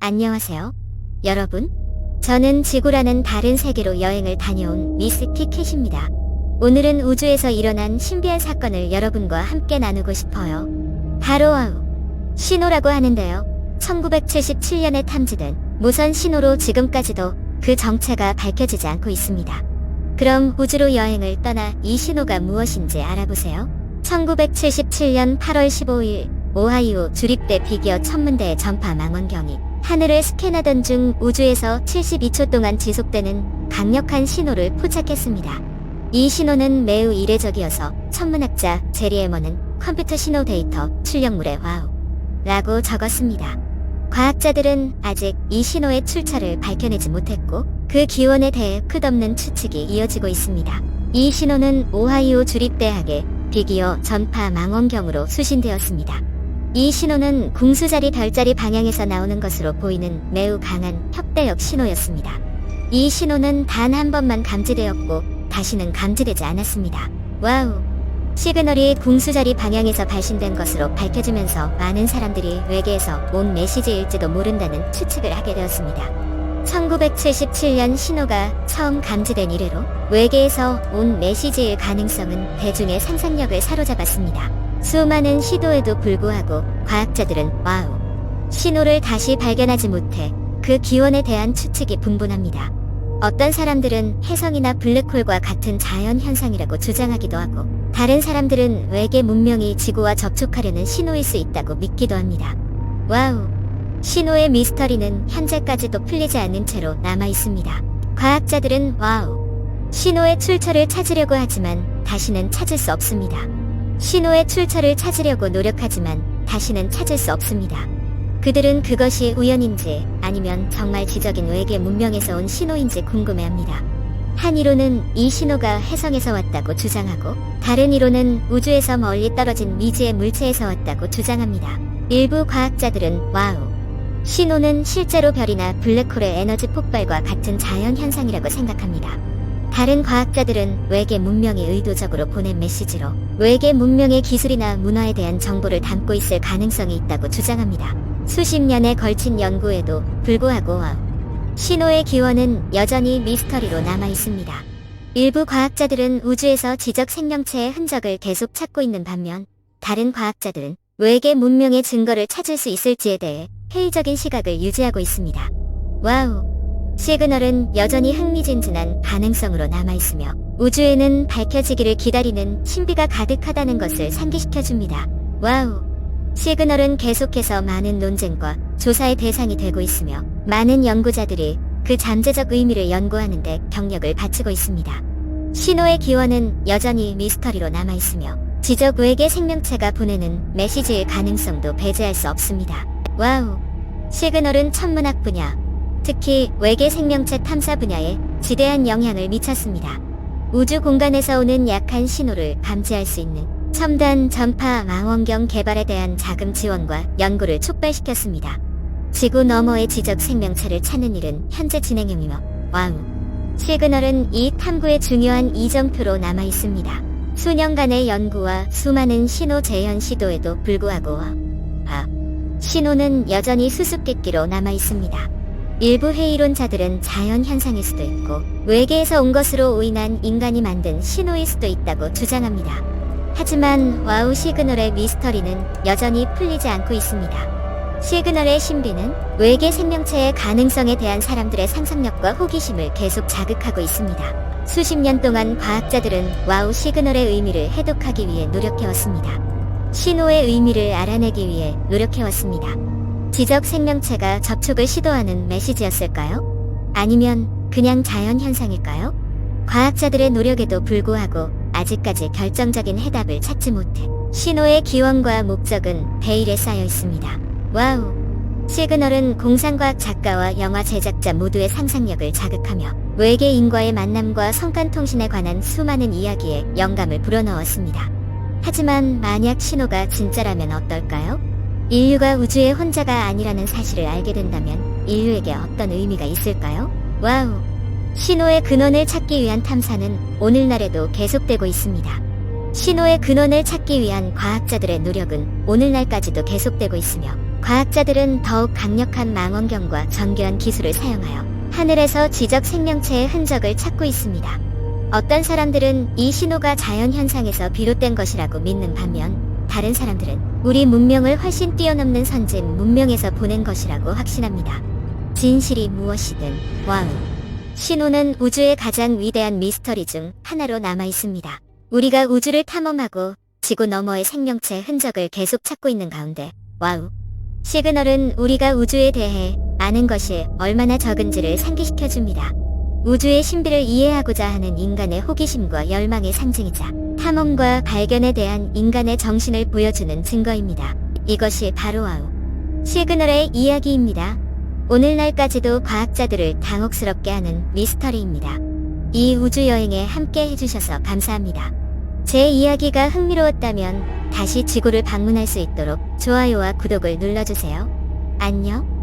안녕하세요. 여러분. 저는 지구라는 다른 세계로 여행을 다녀온 미스티 캣입니다. 오늘은 우주에서 일어난 신비한 사건을 여러분과 함께 나누고 싶어요. 바로 와우 신호라고 하는데요. 1977년에 탐지된 무선 신호로 지금까지도 그 정체가 밝혀지지 않고 있습니다. 그럼 우주로 여행을 떠나 이 신호가 무엇인지 알아보세요. 1977년 8월 15일 오하이오 주립대 비기어 천문대의 전파 망원경이 하늘을 스캔하던 중 우주에서 72초 동안 지속되는 강력한 신호를 포착했습니다. 이 신호는 매우 이례적이어서 천문학자 제리 에머는 컴퓨터 신호 데이터 출력물에 와우 라고 적었습니다. 과학자들은 아직 이 신호의 출처를 밝혀내지 못했고 그 기원에 대해 끝없는 추측이 이어지고 있습니다. 이 신호는 오하이오 주립대학의 비기어 전파 망원경으로 수신되었습니다. 이 신호는 궁수자리 별자리 방향에서 나오는 것으로 보이는 매우 강한 협대역 신호였습니다. 이 신호는 단 한 번만 감지되었고 다시는 감지되지 않았습니다. 와우! 시그널이 궁수자리 방향에서 발신된 것으로 밝혀지면서 많은 사람들이 외계에서 온 메시지일지도 모른다는 추측을 하게 되었습니다. 1977년 신호가 처음 감지된 이래로 외계에서 온 메시지일 가능성은 대중의 상상력을 사로잡았습니다. 수많은 시도에도 불구하고 과학자들은 와우 신호를 다시 발견하지 못해 그 기원에 대한 추측이 분분합니다. 어떤 사람들은 혜성이나 블랙홀과 같은 자연현상이라고 주장하기도 하고 다른 사람들은 외계 문명이 지구와 접촉하려는 신호일 수 있다고 믿기도 합니다. 와우! 신호의 미스터리는 현재까지도 풀리지 않은 채로 남아있습니다. 과학자들은 와우! 신호의 출처를 찾으려고 하지만 다시는 찾을 수 없습니다. 신호의 출처를 찾으려고 노력하지만 다시는 찾을 수 없습니다. 그들은 그것이 우연인지 아니면 정말 지적인 외계 문명에서 온 신호인지 궁금해합니다. 한 이론은 이 신호가 혜성에서 왔다고 주장하고 다른 이론은 우주에서 멀리 떨어진 미지의 물체에서 왔다고 주장합니다. 일부 과학자들은 와우 신호는 실제로 별이나 블랙홀의 에너지 폭발과 같은 자연현상이라고 생각합니다. 다른 과학자들은 외계 문명이 의도적으로 보낸 메시지로 외계 문명의 기술이나 문화에 대한 정보를 담고 있을 가능성이 있다고 주장합니다. 수십 년에 걸친 연구에도 불구하고 와우 신호의 기원은 여전히 미스터리로 남아있습니다. 일부 과학자들은 우주에서 지적 생명체의 흔적을 계속 찾고 있는 반면 다른 과학자들은 외계 문명의 증거를 찾을 수 있을지에 대해 회의적인 시각을 유지하고 있습니다. 와우! 시그널은 여전히 흥미진진한 가능성으로 남아있으며 우주에는 밝혀지기를 기다리는 신비가 가득하다는 것을 상기시켜줍니다. 와우! 시그널은 계속해서 많은 논쟁과 조사의 대상이 되고 있으며 많은 연구자들이 그 잠재적 의미를 연구하는 데 경력을 바치고 있습니다. 신호의 기원은 여전히 미스터리로 남아있으며 지적 외계 생명체가 보내는 메시지의 가능성도 배제할 수 없습니다. 와우! 시그널은 천문학 분야, 특히 외계 생명체 탐사 분야에 지대한 영향을 미쳤습니다. 우주 공간에서 오는 약한 신호를 감지할 수 있는 첨단 전파 망원경 개발에 대한 자금 지원과 연구를 촉발시켰습니다. 지구 너머의 지적 생명체를 찾는 일은 현재 진행 중이며 와우! 시그널은 이 탐구의 중요한 이정표로 남아있습니다. 수년간의 연구와 수많은 신호 재현 시도에도 불구하고 신호는 여전히 수수께끼로 남아있습니다. 일부 회의론자들은 자연현상일 수도 있고 외계에서 온 것으로 오인한 인간이 만든 신호일 수도 있다고 주장합니다. 하지만 와우 시그널의 미스터리는 여전히 풀리지 않고 있습니다. 시그널의 신비는 외계 생명체의 가능성에 대한 사람들의 상상력과 호기심을 계속 자극하고 있습니다. 수십 년 동안 과학자들은 와우 시그널의 의미를 해독하기 위해 노력해왔습니다. 신호의 의미를 알아내기 위해 노력해왔습니다. 지적 생명체가 접촉을 시도하는 메시지였을까요? 아니면 그냥 자연현상일까요? 과학자들의 노력에도 불구하고 아직까지 결정적인 해답을 찾지 못해 신호의 기원과 목적은 베일에 쌓여 있습니다. 와우! 시그널은 공상과학 작가와 영화 제작자 모두의 상상력을 자극하며 외계인과의 만남과 성간통신에 관한 수많은 이야기에 영감을 불어넣었습니다. 하지만 만약 신호가 진짜라면 어떨까요? 인류가 우주에 혼자가 아니라는 사실을 알게 된다면 인류에게 어떤 의미가 있을까요? 와우! 신호의 근원을 찾기 위한 탐사는 오늘날에도 계속되고 있습니다. 신호의 근원을 찾기 위한 과학자들의 노력은 오늘날까지도 계속되고 있으며 과학자들은 더욱 강력한 망원경과 정교한 기술을 사용하여 하늘에서 지적 생명체의 흔적을 찾고 있습니다. 어떤 사람들은 이 신호가 자연현상에서 비롯된 것이라고 믿는 반면, 다른 사람들은 우리 문명을 훨씬 뛰어넘는 선진 문명에서 보낸 것이라고 확신합니다. 진실이 무엇이든 와우. 신호는 우주의 가장 위대한 미스터리 중 하나로 남아 있습니다. 우리가 우주를 탐험하고 지구 너머의 생명체 흔적을 계속 찾고 있는 가운데 와우. 시그널은 우리가 우주에 대해 아는 것이 얼마나 적은지를 상기시켜줍니다. 우주의 신비를 이해하고자 하는 인간의 호기심과 열망의 상징이자 탐험과 발견에 대한 인간의 정신을 보여주는 증거입니다. 이것이 바로 와우. 시그널의 이야기입니다. 오늘날까지도 과학자들을 당혹스럽게 하는 미스터리입니다. 이 우주 여행에 함께 해주셔서 감사합니다. 제 이야기가 흥미로웠다면 다시 지구를 방문할 수 있도록 좋아요와 구독을 눌러주세요. 안녕.